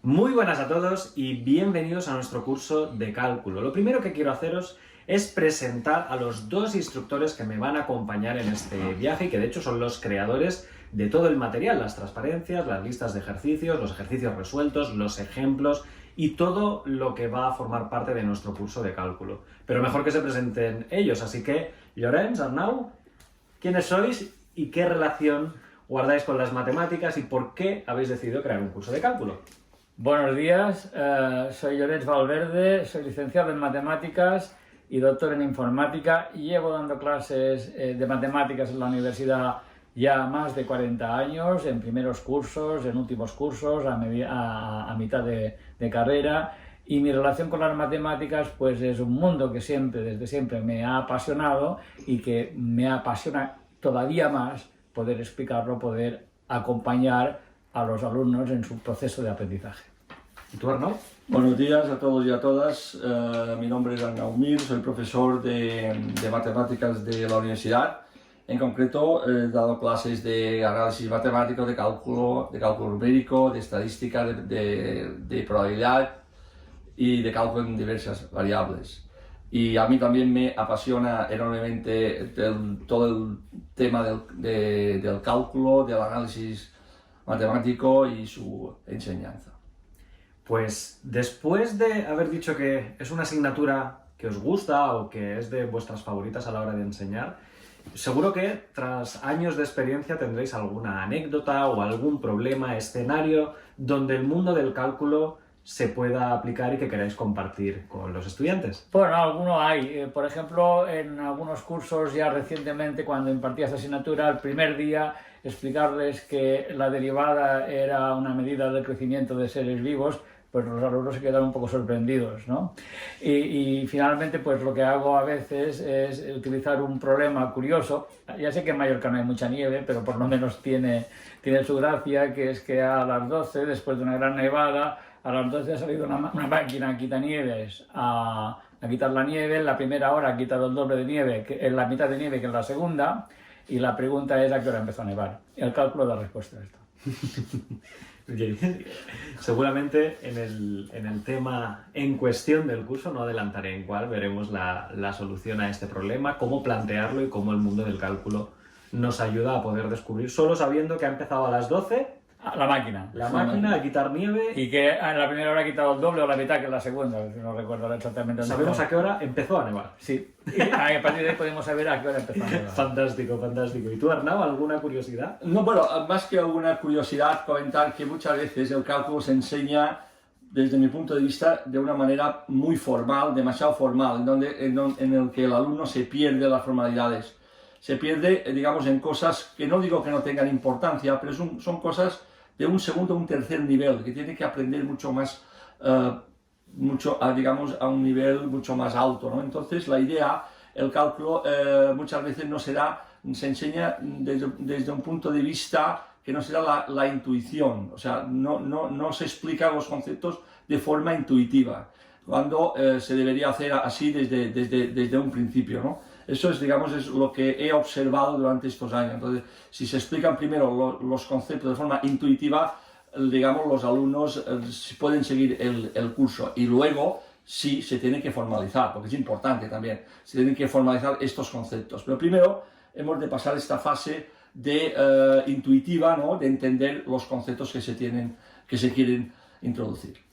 Muy buenas a todos y bienvenidos a nuestro curso de cálculo. Lo primero que quiero haceros es presentar a los dos instructores que me van a acompañar en este viaje y que de hecho son los creadores de todo el material, las transparencias, las listas de ejercicios, los ejercicios resueltos, los ejemplos y todo lo que va a formar parte de nuestro curso de cálculo. Pero mejor que se presenten ellos, así que Llorenç, Arnau, ¿quiénes sois y qué relación guardáis con las matemáticas y por qué habéis decidido crear un curso de cálculo? Buenos días, soy Llorenç Valverde, soy licenciado en Matemáticas y doctor en Informática y llevo dando clases de Matemáticas en la universidad ya más de 40 años, en primeros cursos, en últimos cursos, a mitad de carrera, y mi relación con las matemáticas pues es un mundo que desde siempre me ha apasionado y que me apasiona todavía más poder explicarlo, poder acompañar a los alumnos en su proceso de aprendizaje. ¿Y tú, Arnau? Buenos días a todos y a todas. Mi nombre es Arnau Mir, soy profesor de matemáticas de la universidad. En concreto, he dado clases de análisis matemático, de cálculo numérico, de estadística, de probabilidad y de cálculo en diversas variables. Y a mí también me apasiona enormemente todo el tema del cálculo, del análisis matemático y su enseñanza. Pues después de haber dicho que es una asignatura que os gusta o que es de vuestras favoritas a la hora de enseñar, seguro que tras años de experiencia tendréis alguna anécdota o algún problema, escenario donde el mundo del cálculo se pueda aplicar y que queráis compartir con los estudiantes. Bueno, alguno hay. Por ejemplo, en algunos cursos ya recientemente, cuando impartía esta asignatura, el primer día explicarles que la derivada era una medida del crecimiento de seres vivos, pues los alumnos se quedaron un poco sorprendidos, ¿no? Y finalmente, pues lo que hago a veces es utilizar un problema curioso. Ya sé que en Mallorca no hay mucha nieve, pero por lo menos tiene su gracia, que es que a las 12, después de una gran nevada, a las 12 ha salido una máquina quitanieves a quitar la nieve. En la primera hora ha quitado el doble de nieve, en la mitad de nieve que en la segunda, y la pregunta es a qué hora empezó a nevar. El cálculo da respuesta a esto. Seguramente en el tema en cuestión del curso, no adelantaré en cuál, veremos la solución a este problema, cómo plantearlo y cómo el mundo del cálculo nos ayuda a poder descubrir, solo sabiendo que ha empezado a las 12, La máquina a quitar nieve. y que en la primera hora ha quitado el doble o la mitad que en la segunda, no recuerdo exactamente. Sabemos a qué hora empezó a nevar. Sí, y a partir de ahí podemos saber a qué hora empezó a nevar. Fantástico, fantástico. ¿Y tú, Arnau, alguna curiosidad? No, bueno, más que alguna curiosidad, comentar que muchas veces el cálculo se enseña, desde mi punto de vista, de una manera muy formal, demasiado formal, en el que el alumno se pierde las formalidades. Se pierde, digamos, en cosas que no digo que no tengan importancia, pero son cosas de un segundo o un tercer nivel, que tiene que aprender mucho más, digamos, a un nivel mucho más alto, ¿no? Entonces, la idea, el cálculo, muchas veces se enseña desde un punto de vista que no será la intuición, o sea, no se explican los conceptos de forma intuitiva, cuando se debería hacer así desde un principio, ¿no? Eso es, digamos, es lo que he observado durante estos años. Entonces, si se explican primero los conceptos de forma intuitiva, digamos, los alumnos pueden seguir el curso y luego sí se tiene que formalizar, porque es importante también, se tienen que formalizar estos conceptos. Pero primero hemos de pasar esta fase intuitiva, ¿no? De entender los conceptos que se quieren introducir.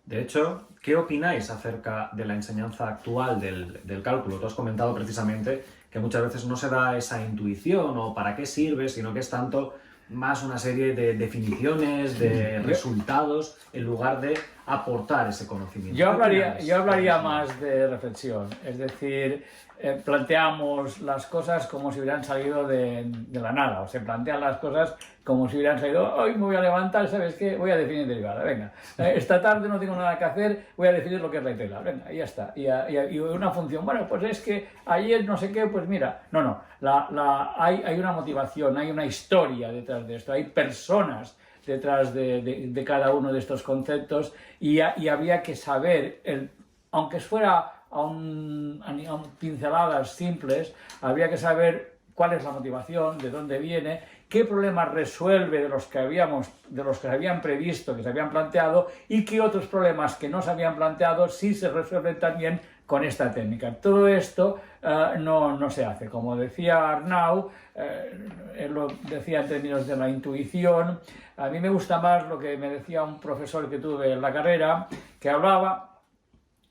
De hecho, ¿qué opináis acerca de la enseñanza actual del cálculo? Tú has comentado precisamente que muchas veces no se da esa intuición o para qué sirve, sino que es tanto más una serie de definiciones, de resultados, en lugar de aportar ese conocimiento. Yo hablaría más de reflexión, es decir, planteamos las cosas como si hubieran salido de la nada, o se plantean las cosas como si hubieran salido, hoy me voy a levantar, ¿sabes qué? Voy a definir derivada, venga, esta tarde no tengo nada que hacer, voy a definir lo que es la integral, venga, y ya está, y una función, bueno, pues es que ayer no sé qué, pues mira, hay una motivación, hay una historia detrás de esto, hay personas detrás de cada uno de estos conceptos y había que saber, aunque fuera a pinceladas simples, habría que saber cuál es la motivación, de dónde viene qué problemas resuelve de los que se habían previsto, que se habían planteado, y qué otros problemas que no se habían planteado sí se resuelven también con esta técnica. Todo esto no se hace. Como decía Arnau, él lo decía en términos de la intuición. A mí me gusta más lo que me decía un profesor que tuve en la carrera, que hablaba,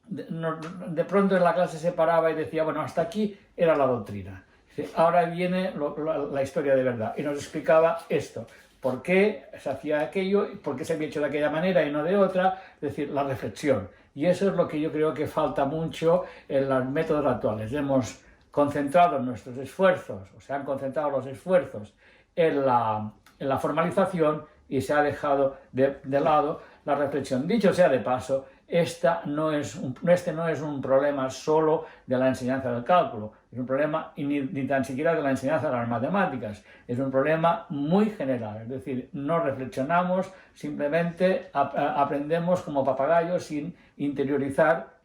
de pronto en la clase se paraba y decía, bueno, hasta aquí era la doctrina. Ahora viene la historia de verdad, y nos explicaba esto, por qué se hacía aquello, por qué se había hecho de aquella manera y no de otra, es decir, la reflexión. Y eso es lo que yo creo que falta mucho en los métodos actuales. Hemos concentrado nuestros esfuerzos, o se han concentrado los esfuerzos en la formalización y se ha dejado de lado la reflexión. Dicho sea de paso, este no es un problema solo de la enseñanza del cálculo, es un problema ni tan siquiera de la enseñanza de las matemáticas, es un problema muy general, es decir, no reflexionamos, simplemente aprendemos como papagayos sin interiorizar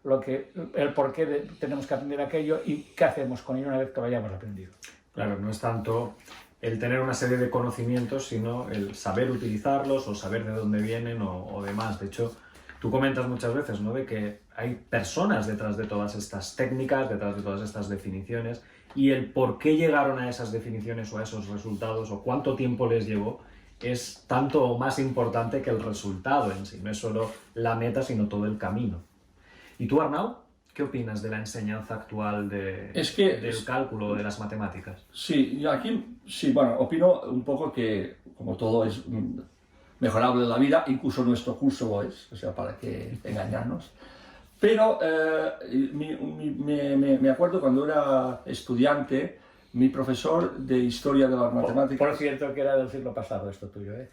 el por qué tenemos que aprender aquello y qué hacemos con ello una vez que lo hayamos aprendido. Claro, no es tanto el tener una serie de conocimientos, sino el saber utilizarlos o saber de dónde vienen o demás. De hecho, tú comentas muchas veces, ¿no?, de que hay personas detrás de todas estas técnicas, detrás de todas estas definiciones, y el por qué llegaron a esas definiciones o a esos resultados o cuánto tiempo les llevó es tanto o más importante que el resultado en sí. No es solo la meta, sino todo el camino. ¿Y tú, Arnau? ¿Qué opinas de la enseñanza actual del cálculo, de las matemáticas? Sí, yo aquí, sí, bueno, opino un poco que, como todo es mejorable en la vida, incluso nuestro curso lo es, o sea, para qué engañarnos. Pero me acuerdo cuando era estudiante, mi profesor de Historia de las Matemáticas... Por cierto, que era del siglo pasado esto tuyo, ¿eh?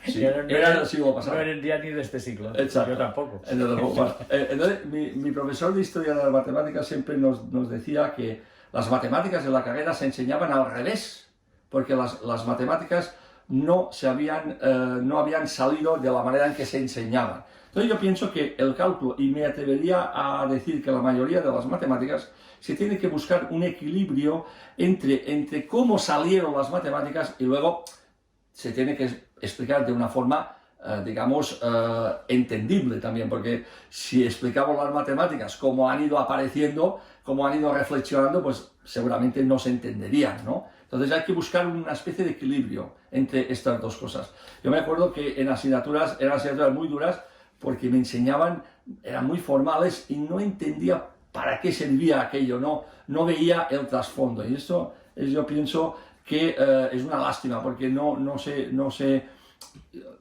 Sí, era del siglo pasado. No eres ya ni de este siglo. Exacto. Yo tampoco. Entonces, mi profesor de Historia de las Matemáticas siempre nos decía que las matemáticas de la carrera se enseñaban al revés, porque las matemáticas no habían salido de la manera en que se enseñaban. Entonces yo pienso que el cálculo, y me atrevería a decir que la mayoría de las matemáticas, se tiene que buscar un equilibrio entre cómo salieron las matemáticas y luego se tiene que explicar de una forma, digamos, entendible también, porque si explicamos las matemáticas cómo han ido apareciendo, cómo han ido reflexionando, pues seguramente no se entenderían, ¿no? Entonces hay que buscar una especie de equilibrio entre estas dos cosas. Yo me acuerdo que eran asignaturas muy duras porque me enseñaban, eran muy formales y no entendía para qué servía aquello, no veía el trasfondo. Y esto yo pienso que es una lástima porque no sé,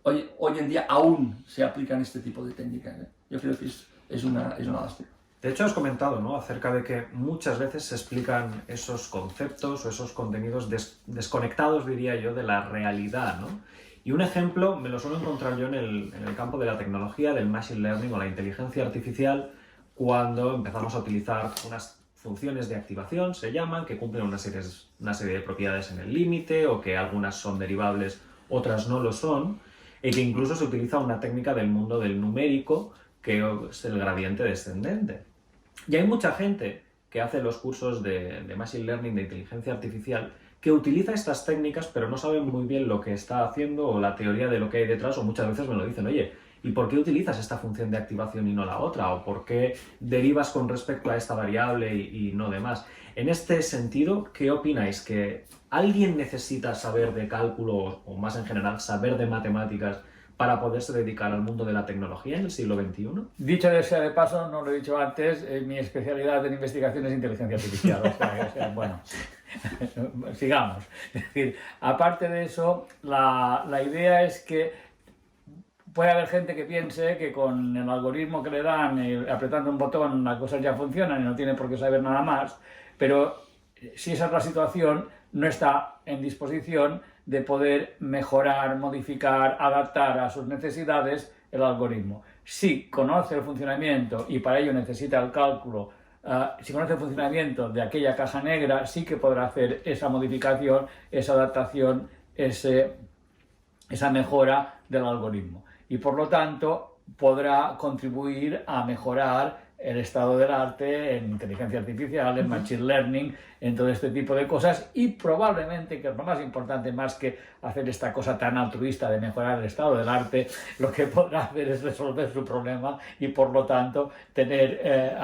hoy en día aún se aplican este tipo de técnicas, ¿eh? Yo creo que es una lástima. De hecho, has comentado, ¿no?, acerca de que muchas veces se explican esos conceptos o esos contenidos desconectados, diría yo, de la realidad, ¿no? Y un ejemplo me lo suelo encontrar yo en el campo de la tecnología, del machine learning o la inteligencia artificial, cuando empezamos a utilizar unas funciones de activación, se llaman, que cumplen una serie de propiedades en el límite, o que algunas son derivables, otras no lo son, y que incluso se utiliza una técnica del mundo del numérico, que es el gradiente descendente. Y hay mucha gente que hace los cursos de Machine Learning, de inteligencia artificial, que utiliza estas técnicas, pero no saben muy bien lo que está haciendo o la teoría de lo que hay detrás, o muchas veces me lo dicen, oye, ¿y por qué utilizas esta función de activación y no la otra? ¿O por qué derivas con respecto a esta variable y no demás? En este sentido, ¿qué opináis? ¿Que alguien necesita saber de cálculo, o más en general, saber de matemáticas, para poderse dedicar al mundo de la tecnología en el siglo XXI? Dicho sea de paso, no lo he dicho antes, mi especialidad en investigación es inteligencia artificial. O sea, bueno, sigamos. Es decir, aparte de eso, la idea es que puede haber gente que piense que con el algoritmo que le dan, apretando un botón, las cosas ya funcionan y no tiene por qué saber nada más, pero si esa es la situación, no está en disposición de poder mejorar, modificar, adaptar a sus necesidades el algoritmo. Si conoce el funcionamiento y para ello necesita el cálculo, si conoce el funcionamiento de aquella caja negra, sí que podrá hacer esa modificación, esa adaptación, esa mejora del algoritmo. Y por lo tanto podrá contribuir a mejorar el estado del arte, en inteligencia artificial, en machine learning, en todo este tipo de cosas, y probablemente, que es lo más importante, más que hacer esta cosa tan altruista de mejorar el estado del arte, lo que podrá hacer es resolver su problema y por lo tanto tener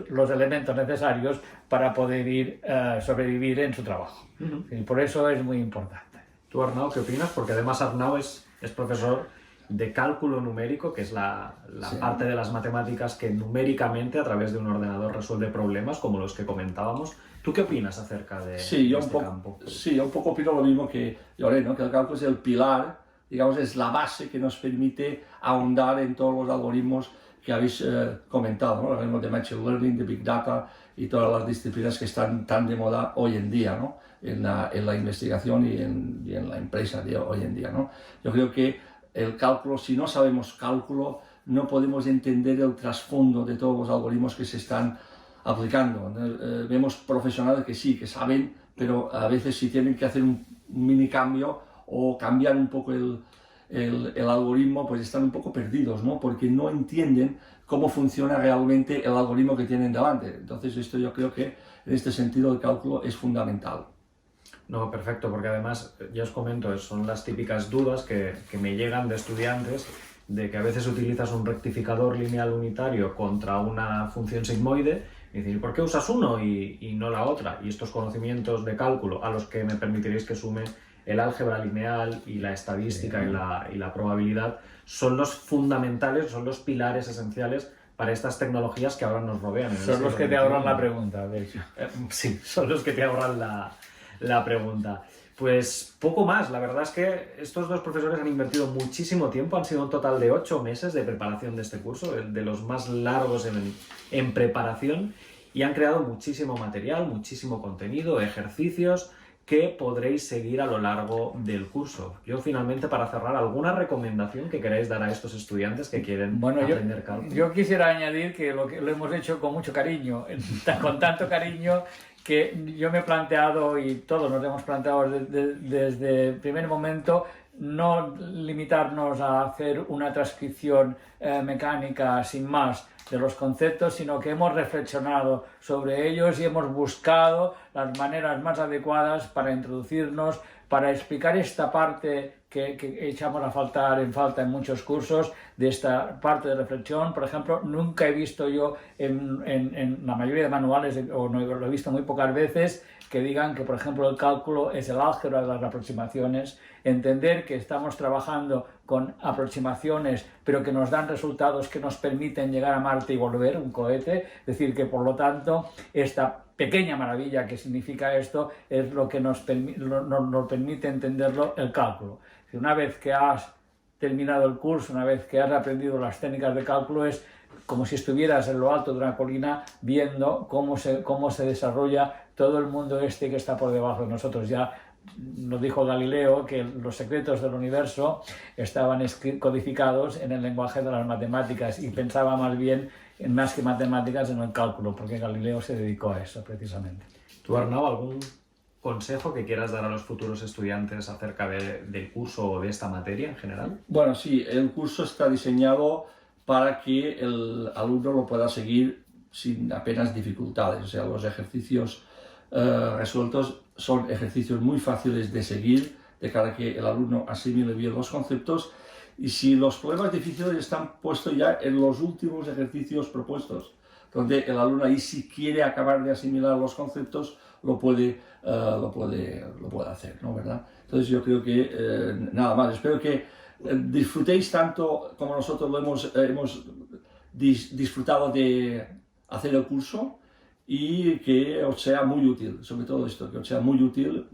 los elementos necesarios para poder sobrevivir en su trabajo. Y por eso es muy importante. ¿Tú, Arnau, qué opinas? Porque además Arnau es profesor de cálculo numérico, que es la parte de las matemáticas que numéricamente a través de un ordenador resuelve problemas como los que comentábamos. ¿Tú qué opinas acerca de este campo? Sí, yo un poco opino lo mismo que Lloré, ¿no? Que el cálculo es el pilar, digamos, es la base que nos permite ahondar en todos los algoritmos que habéis comentado, ¿no? Los algoritmos de Machine Learning, de Big Data y todas las disciplinas que están tan de moda hoy en día, ¿no? En la investigación y en la empresa de hoy en día, ¿no? Yo creo que el cálculo, si no sabemos cálculo, no podemos entender el trasfondo de todos los algoritmos que se están aplicando. Vemos profesionales que sí, que saben, pero a veces si tienen que hacer un mini cambio o cambiar un poco el algoritmo, pues están un poco perdidos, ¿no? Porque no entienden cómo funciona realmente el algoritmo que tienen delante. Entonces esto yo creo que en este sentido el cálculo es fundamental. No, perfecto, porque además, ya os comento, son las típicas dudas que me llegan de estudiantes, de que a veces utilizas un rectificador lineal unitario contra una función sigmoide, y decir, ¿por qué usas uno y no la otra? Y estos conocimientos de cálculo, a los que me permitiréis que sume el álgebra lineal y la estadística y la probabilidad, son los fundamentales, son los pilares esenciales para estas tecnologías que ahora nos rodean. Son los que te ahorran la pregunta, de hecho. Sí, son los que te ahorran la pregunta. Pues poco más, la verdad es que estos dos profesores han invertido muchísimo tiempo, han sido un total de 8 meses de preparación de este curso, de los más largos en preparación, y han creado muchísimo material, muchísimo contenido, ejercicios que podréis seguir a lo largo del curso. Yo finalmente, para cerrar, ¿alguna recomendación que queráis dar a estos estudiantes que quieren aprender cálculo? Yo quisiera añadir que lo hemos hecho con mucho cariño, con tanto cariño que yo me he planteado, y todos nos hemos planteado desde el primer momento, no limitarnos a hacer una transcripción mecánica sin más de los conceptos, sino que hemos reflexionado sobre ellos y hemos buscado las maneras más adecuadas para introducirnos, para explicar esta parte que echamos a falta en muchos cursos, de esta parte de reflexión. Por ejemplo, nunca he visto yo en la mayoría de manuales, o no, lo he visto muy pocas veces, que digan que, por ejemplo, el cálculo es el álgebra de las aproximaciones. Entender que estamos trabajando con aproximaciones, pero que nos dan resultados que nos permiten llegar a Marte y volver, un cohete. Es decir, que por lo tanto, esta pequeña maravilla que significa esto es lo que nos permite entenderlo el cálculo. Una vez que has terminado el curso, una vez que has aprendido las técnicas de cálculo, es como si estuvieras en lo alto de una colina viendo cómo se desarrolla todo el mundo este que está por debajo de nosotros. Ya nos dijo Galileo que los secretos del universo estaban codificados en el lenguaje de las matemáticas, y pensaba más bien, más que matemáticas, en el cálculo, porque Galileo se dedicó a eso precisamente. ¿Tú, Arnau, algún consejo que quieras dar a los futuros estudiantes acerca del curso o de esta materia en general? Bueno, sí, el curso está diseñado para que el alumno lo pueda seguir sin apenas dificultades. O sea, los ejercicios resueltos son ejercicios muy fáciles de seguir, de cara a que el alumno asimile bien los conceptos, y si los problemas difíciles están puestos ya en los últimos ejercicios propuestos, donde el alumno ahí, si quiere acabar de asimilar los conceptos, lo puede hacer, ¿no? ¿Verdad? Entonces yo creo que nada más, espero que disfrutéis tanto como nosotros lo hemos disfrutado de hacer el curso, y que os sea muy útil, sobre todo esto, que os sea muy útil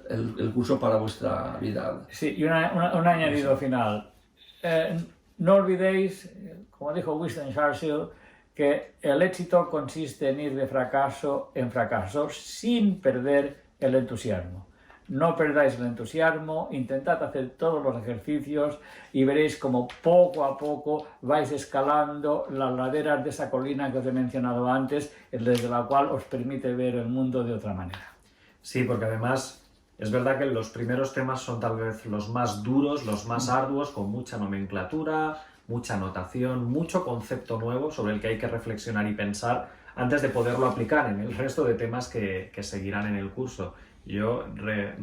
el curso para vuestra vida. Sí, y un añadido final. No olvidéis, como dijo Winston Churchill, que el éxito consiste en ir de fracaso en fracaso sin perder el entusiasmo. No perdáis el entusiasmo, intentad hacer todos los ejercicios y veréis como poco a poco vais escalando las laderas de esa colina que os he mencionado antes, desde la cual os permite ver el mundo de otra manera. Sí, porque además es verdad que los primeros temas son tal vez los más duros, los más arduos, con mucha nomenclatura, mucha notación, mucho concepto nuevo sobre el que hay que reflexionar y pensar antes de poderlo aplicar en el resto de temas que seguirán en el curso. Yo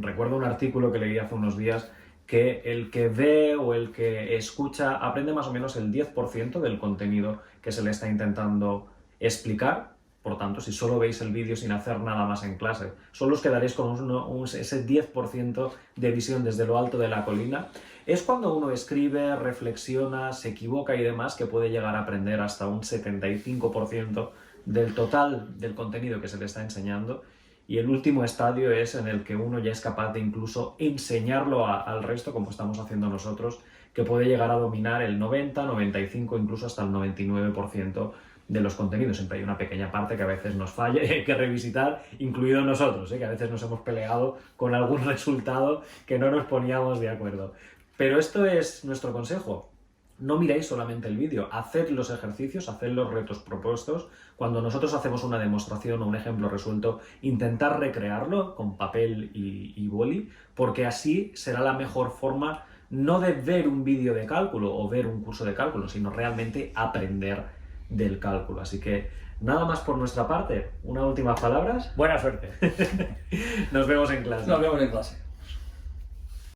recuerdo un artículo que leí hace unos días que el que ve o el que escucha aprende más o menos el 10% del contenido que se le está intentando explicar. Por tanto, si solo veis el vídeo sin hacer nada más en clase, solo os quedaréis con ese 10% de visión desde lo alto de la colina. Es cuando uno escribe, reflexiona, se equivoca y demás que puede llegar a aprender hasta un 75% del total del contenido que se le está enseñando. Y el último estadio es en el que uno ya es capaz de incluso enseñarlo al resto, como estamos haciendo nosotros, que puede llegar a dominar el 90, 95, incluso hasta el 99% de los contenidos. Siempre hay una pequeña parte que a veces nos falla y hay que revisitar, incluido nosotros, que a veces nos hemos peleado con algún resultado que no nos poníamos de acuerdo. Pero esto es nuestro consejo. No miréis solamente el vídeo, haced los ejercicios, haced los retos propuestos. Cuando nosotros hacemos una demostración o un ejemplo resuelto, intentar recrearlo con papel y boli, porque así será la mejor forma no de ver un vídeo de cálculo o ver un curso de cálculo, sino realmente aprender del cálculo. Así que nada más por nuestra parte. ¿Una última palabras? Buena suerte. Nos vemos en clase. Nos vemos en clase.